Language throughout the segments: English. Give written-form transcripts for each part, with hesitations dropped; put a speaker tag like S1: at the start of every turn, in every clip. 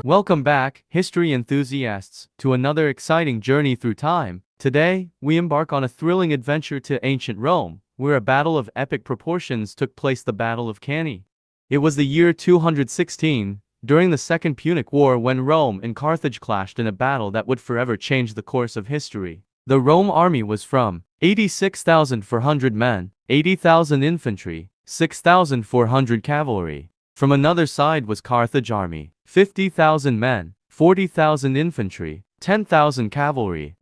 S1: Welcome back, history enthusiasts, to another exciting journey through time. Today, we embark on a thrilling adventure to ancient Rome, where a battle of epic proportions took place, the Battle of Cannae. It was the year 216, during the Second Punic War, when Rome and Carthage clashed in a battle that would forever change the course of history. The Rome army was from 86,400 men, 80,000 infantry, 6,400 cavalry. From another side was Carthage army, 50,000 men, 40,000 infantry, 10,000 cavalry.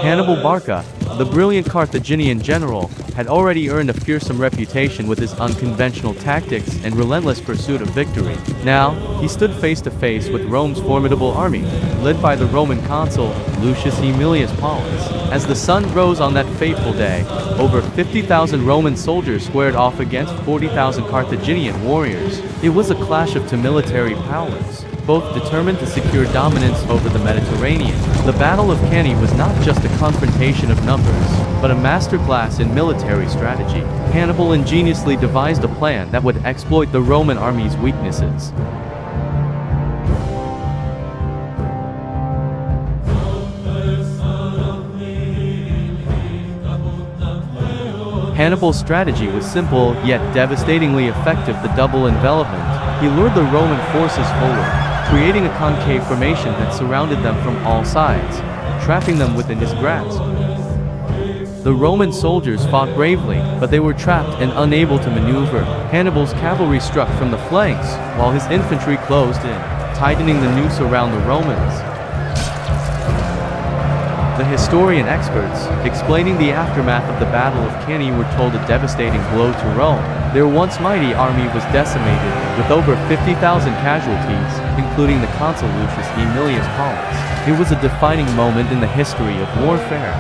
S1: Hannibal Barca, the brilliant Carthaginian general, had already earned a fearsome reputation with his unconventional tactics and relentless pursuit of victory. Now, he stood face to face with Rome's formidable army, led by the Roman consul, Lucius Aemilius Paulus. As the sun rose on that fateful day, over 50,000 Roman soldiers squared off against 40,000 Carthaginian warriors. It was a clash of two military powers, both determined to secure dominance over the Mediterranean. The Battle of Cannae was not just a confrontation of numbers, but a masterclass in military strategy. Hannibal ingeniously devised a plan that would exploit the Roman army's weaknesses. Hannibal's strategy was simple, yet devastatingly effective: the double envelopment. He lured the Roman forces forward, creating a concave formation that surrounded them from all sides, trapping them within his grasp. The Roman soldiers fought bravely, but they were trapped and unable to maneuver. Hannibal's cavalry struck from the flanks, while his infantry closed in, tightening the noose around the Romans. The historian experts, explaining the aftermath of the Battle of Cannae, were told a devastating blow to Rome. Their once mighty army was decimated, with over 50,000 casualties, including the consul Lucius Aemilius Paulus. It was a defining moment in the history of warfare.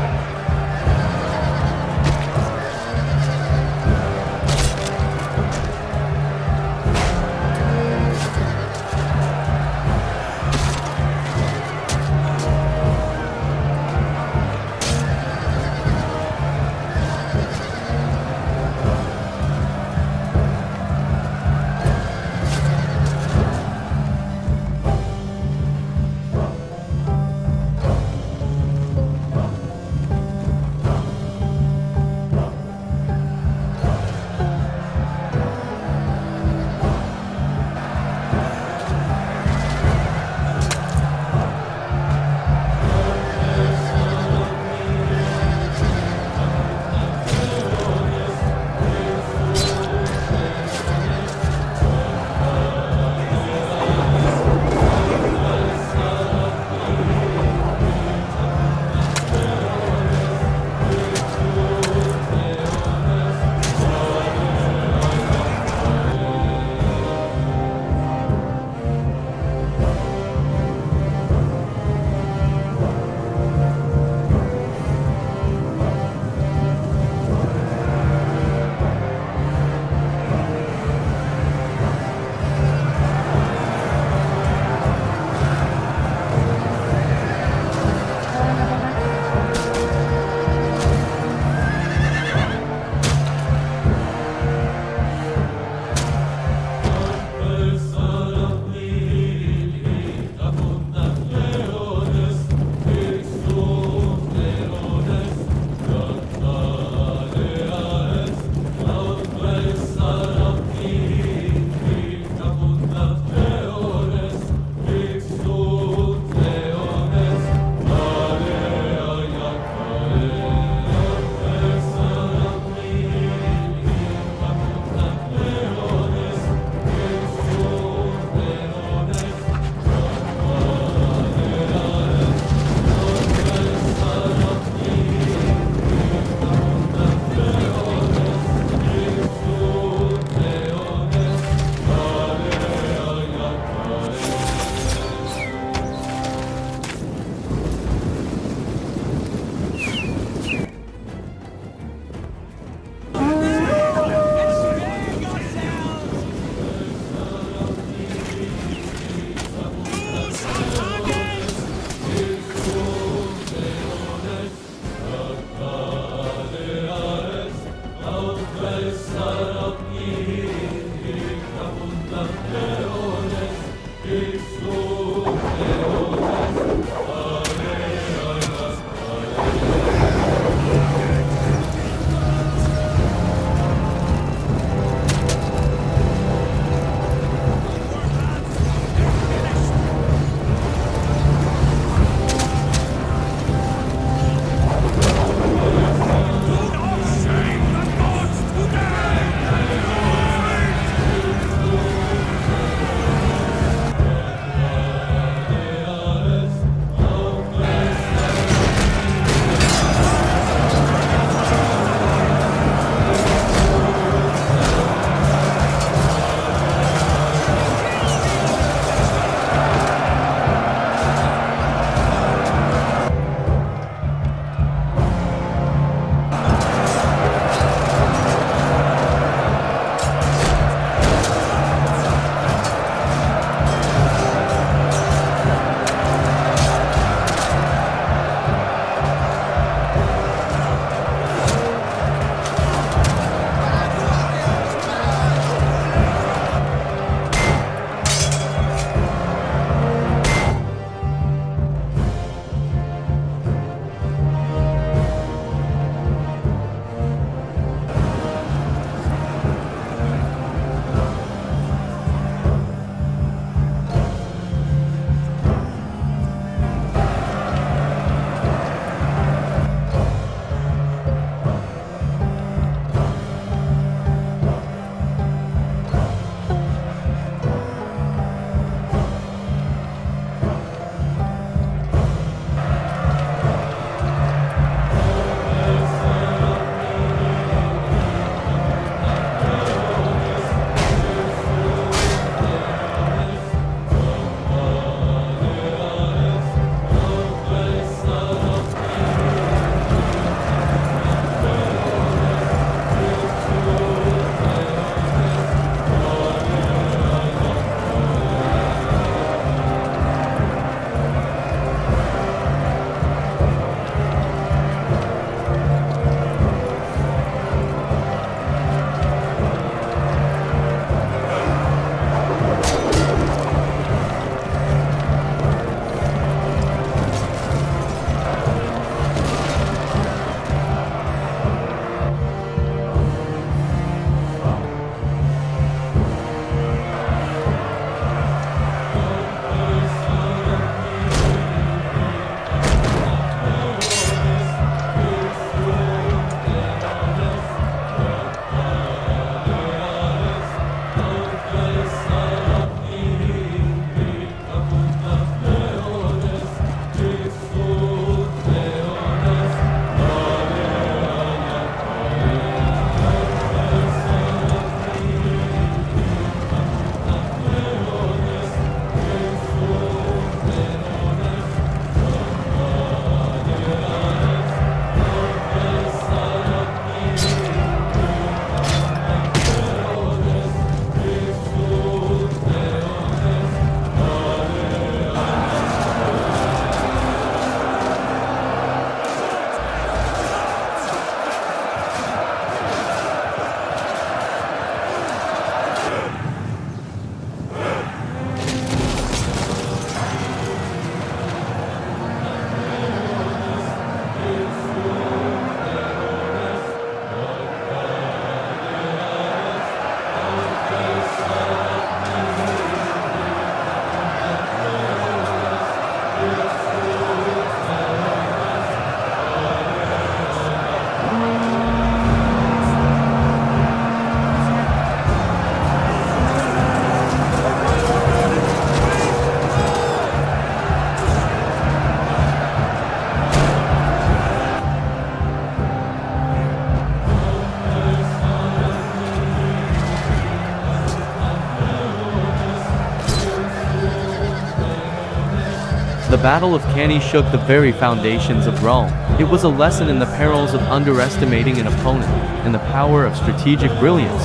S1: The Battle of Cannae shook the very foundations of Rome. It was a lesson in the perils of underestimating an opponent and the power of strategic brilliance.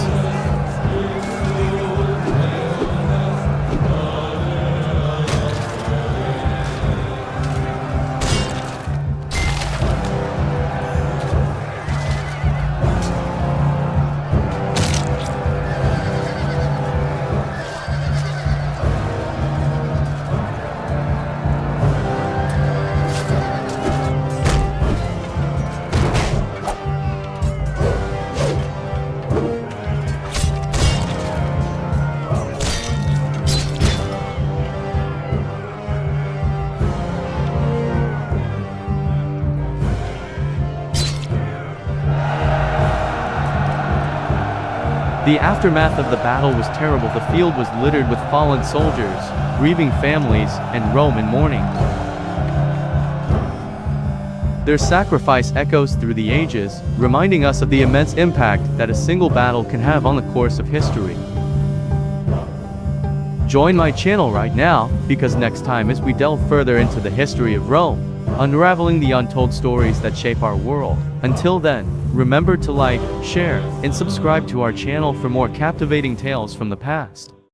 S1: The aftermath of the battle was terrible. The field was littered with fallen soldiers, grieving families, and Rome in mourning. Their sacrifice echoes through the ages, reminding us of the immense impact that a single battle can have on the course of history. Join my channel right now, because next time as we delve further into the history of Rome, unraveling the untold stories that shape our world. Until then, remember to like, share, and subscribe to our channel for more captivating tales from the past.